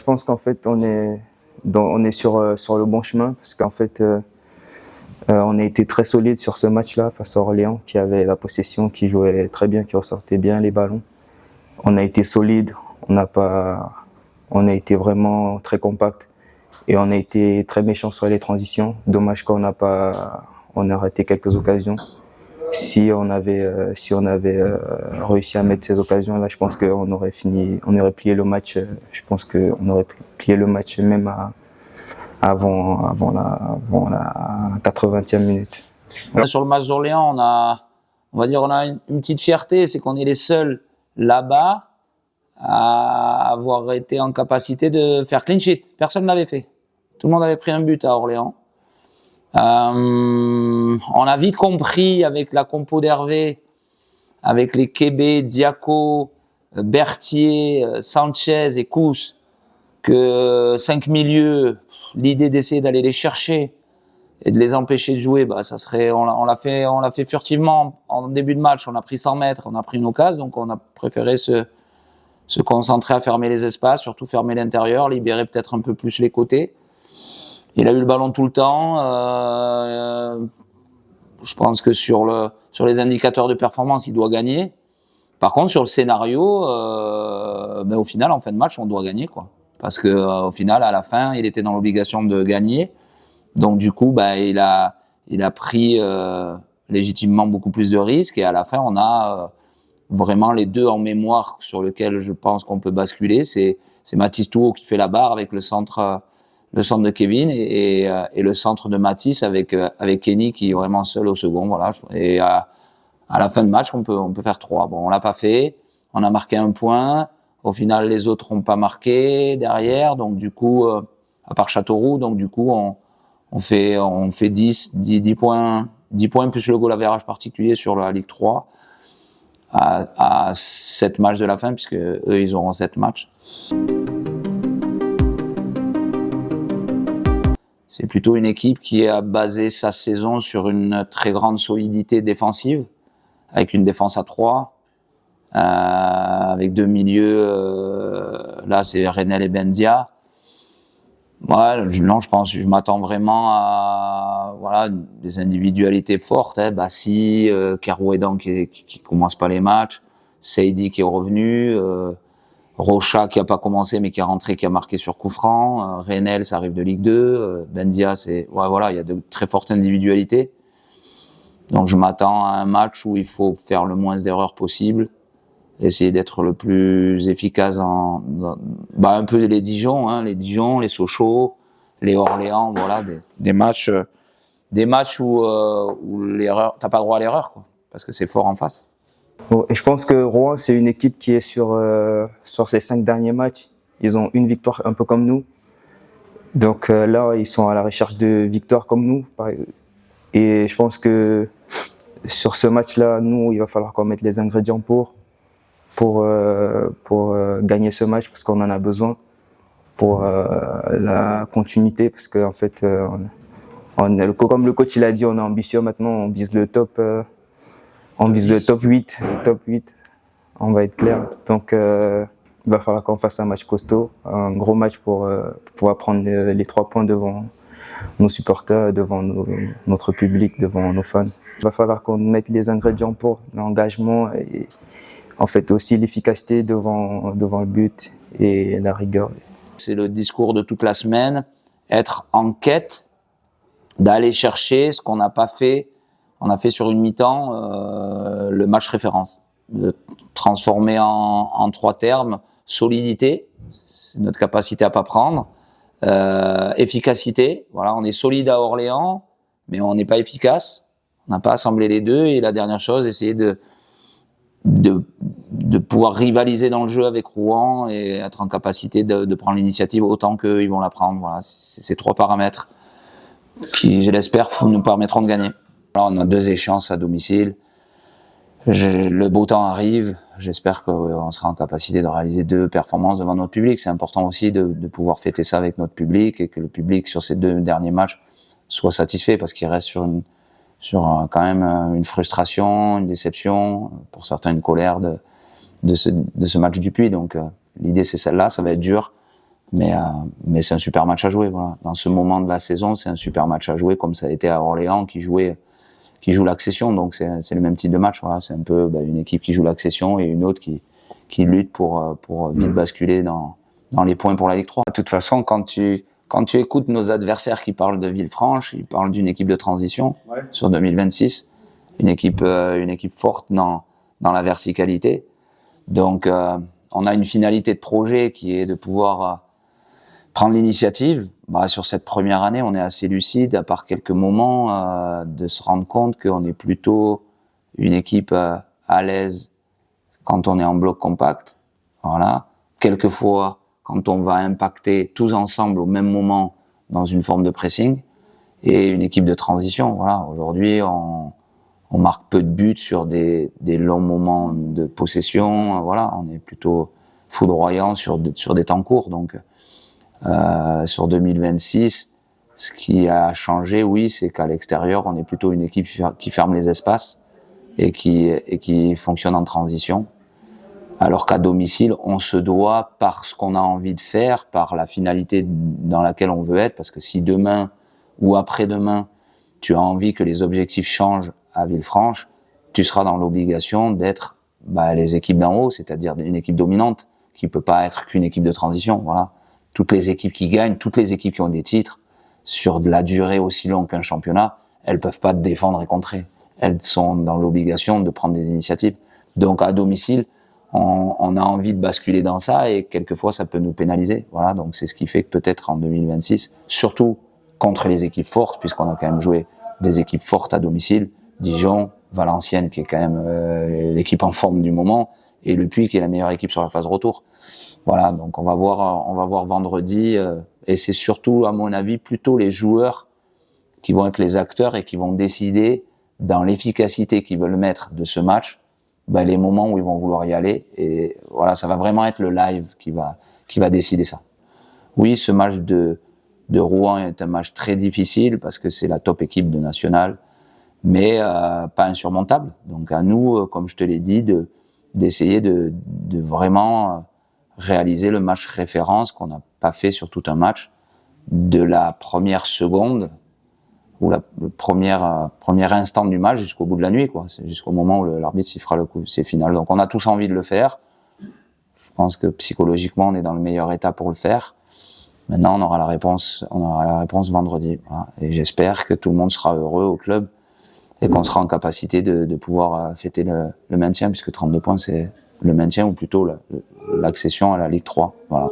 pense qu'en fait, on est sur le bon chemin parce qu'en fait, on a été très solide sur ce match-là face à Orléans, qui avait la possession, qui jouait très bien, qui ressortait bien les ballons. On a été solide, on a été vraiment très compact et on a été très méchant sur les transitions. Dommage qu'on on a raté quelques occasions. Si on avait réussi à mettre ces occasions-là, je pense qu'on aurait plié le match. Je pense qu'on aurait plié le match même avant la 80e minute. Alors, sur le match d'Orléans, on a une petite fierté, c'est qu'on est les seuls là-bas à avoir été en capacité de faire clean sheet. Personne ne l'avait fait. Tout le monde avait pris un but à Orléans. On a vite compris avec la compo d'Hervé, avec les Kébé, Diaco, Berthier, Sanchez et Kous, que 5 milieux, l'idée d'essayer d'aller les chercher et de les empêcher de jouer, ça serait, on l'a fait furtivement en début de match. On a pris 100 mètres, on a pris une occasion, donc on a préféré se concentrer à fermer les espaces, surtout fermer l'intérieur, libérer peut-être un peu plus les côtés. Il a eu le ballon tout le temps. Je pense que sur les indicateurs de performance, il doit gagner. Par contre, sur le scénario, au final, en fin de match, on doit gagner, quoi. Parce que au final, à la fin, il était dans l'obligation de gagner. Donc du coup, il a pris légitimement beaucoup plus de risques. Et à la fin, on a vraiment les deux en mémoire sur lesquels je pense qu'on peut basculer. C'est Mathis Touot qui fait la barre avec le centre de Kevin et le centre de Mathis avec Kenny qui est vraiment seul au second. Voilà. Et à la fin de match, on peut faire 3. Bon, on l'a pas fait. On a marqué 1 point. Au final, les autres n'ont pas marqué derrière. Donc du coup, à part Châteauroux, donc du coup, on fait 10 points plus le goal average particulier sur la Ligue 3 à 7 matchs de la fin, puisque eux, ils auront 7 matchs. C'est plutôt une équipe qui a basé sa saison sur une très grande solidité défensive, avec une défense à 3, avec 2 milieux, là c'est Renel et Bendia. Je m'attends vraiment à des individualités fortes, Bassi, Kerouédan qui commence pas les matchs, Seydi qui est revenu, Rocha qui a pas commencé mais qui est rentré, qui a marqué sur coup franc, Renel ça arrive de Ligue 2, Bendia il y a de très fortes individualités. Donc je m'attends à un match où il faut faire le moins d'erreurs possible, essayer d'être le plus efficace un peu les Dijon, les Sochaux, les Orléans, des matchs où l'erreur, t'as pas droit à l'erreur, quoi, parce que c'est fort en face. Et je pense que Rouen, c'est une équipe qui est sur ces 5 derniers matchs. Ils ont une victoire un peu comme nous. Donc là, ils sont à la recherche de victoires comme nous. Et je pense que sur ce match-là, nous, il va falloir qu'on mette les ingrédients pour gagner ce match, parce qu'on en a besoin pour la continuité, parce que en fait, comme le coach il a dit, on est ambitieux maintenant, on vise le top 8, on va être clair. Donc il va falloir qu'on fasse un match costaud, un gros match pour pouvoir prendre les 3 points devant nos supporters, devant notre public, devant nos fans. Il va falloir qu'on mette les ingrédients pour l'engagement et en fait aussi l'efficacité devant le but et la rigueur. C'est le discours de toute la semaine, être en quête d'aller chercher ce qu'on n'a pas fait. On a fait sur une mi-temps le match référence, de transformer en 3 termes: solidité, c'est notre capacité à pas prendre, efficacité, on est solide à Orléans, mais on n'est pas efficace, on n'a pas assemblé les deux, et la dernière chose, essayer de pouvoir rivaliser dans le jeu avec Rouen et être en capacité de prendre l'initiative autant qu'eux ils vont la prendre. Voilà, c'est ces 3 paramètres qui, je l'espère, nous permettront de gagner. Alors, on a 2 échéances à domicile. Le beau temps arrive. J'espère qu'on sera en capacité de réaliser 2 performances devant notre public. C'est important aussi de pouvoir fêter ça avec notre public, et que le public sur ces 2 derniers matchs soit satisfait, parce qu'il reste sur quand même une frustration, une déception, pour certains une colère de ce match du Puy. Donc l'idée c'est celle-là, ça va être dur, Mais c'est un super match à jouer, voilà. Dans ce moment de la saison, c'est un super match à jouer, comme ça a été à Orléans qui joue l'accession. Donc c'est le même type de match, voilà. C'est un peu une équipe qui joue l'accession et une autre qui lutte pour vite basculer dans les points pour la Ligue 3. De toute façon, quand tu écoutes nos adversaires qui parlent de Villefranche, ils parlent d'une équipe de transition sur 2026, une équipe forte dans la verticalité. Donc on a une finalité de projet qui est de pouvoir prendre l'initiative. Sur cette première année, on est assez lucide, à part quelques moments, de se rendre compte qu'on est plutôt une équipe à l'aise quand on est en bloc compact. Voilà. Quelquefois, quand on va impacter tous ensemble au même moment dans une forme de pressing, et une équipe de transition. Voilà. Aujourd'hui, on marque peu de buts sur des longs moments de possession. Voilà. On est plutôt foudroyant sur des temps courts. Donc, sur 2026, ce qui a changé, oui, c'est qu'à l'extérieur, on est plutôt une équipe qui ferme les espaces et qui fonctionne en transition. Alors qu'à domicile, on se doit, par ce qu'on a envie de faire, par la finalité dans laquelle on veut être, parce que si demain ou après-demain, tu as envie que les objectifs changent à Villefranche, tu seras dans l'obligation d'être les équipes d'en haut, c'est-à-dire une équipe dominante, qui peut pas être qu'une équipe de transition. Voilà. Toutes les équipes qui gagnent, toutes les équipes qui ont des titres, sur de la durée aussi longue qu'un championnat, elles peuvent pas te défendre et contrer. Elles sont dans l'obligation de prendre des initiatives. Donc à domicile, on a envie de basculer dans ça et quelquefois ça peut nous pénaliser. Voilà, donc c'est ce qui fait que peut-être en 2026, surtout contre les équipes fortes, puisqu'on a quand même joué des équipes fortes à domicile, Dijon, Valenciennes qui est quand même l'équipe en forme du moment, et Le Puy qui est la meilleure équipe sur la phase retour. Voilà, donc on va voir vendredi, et c'est surtout à mon avis plutôt les joueurs qui vont être les acteurs et qui vont décider dans l'efficacité qu'ils veulent mettre de ce match, les moments où ils vont vouloir y aller, et voilà, ça va vraiment être le live qui va décider ça. Oui, ce match de Rouen est un match très difficile parce que c'est la top équipe de national, mais pas insurmontable. Donc à nous, comme je te l'ai dit, d'essayer de vraiment réaliser le match référence qu'on n'a pas fait sur tout un match, de la première seconde ou le premier instant du match jusqu'au bout de la nuit, quoi. C'est jusqu'au moment où l'arbitre sifflera le coup, c'est final. Donc on a tous envie de le faire. Je pense que psychologiquement on est dans le meilleur état pour le faire. Maintenant on aura la réponse vendredi. Voilà. Et j'espère que tout le monde sera heureux au club et qu'on sera en capacité de pouvoir fêter le maintien, puisque 32 points c'est le maintien, ou plutôt l'accession à la Ligue 3. Voilà.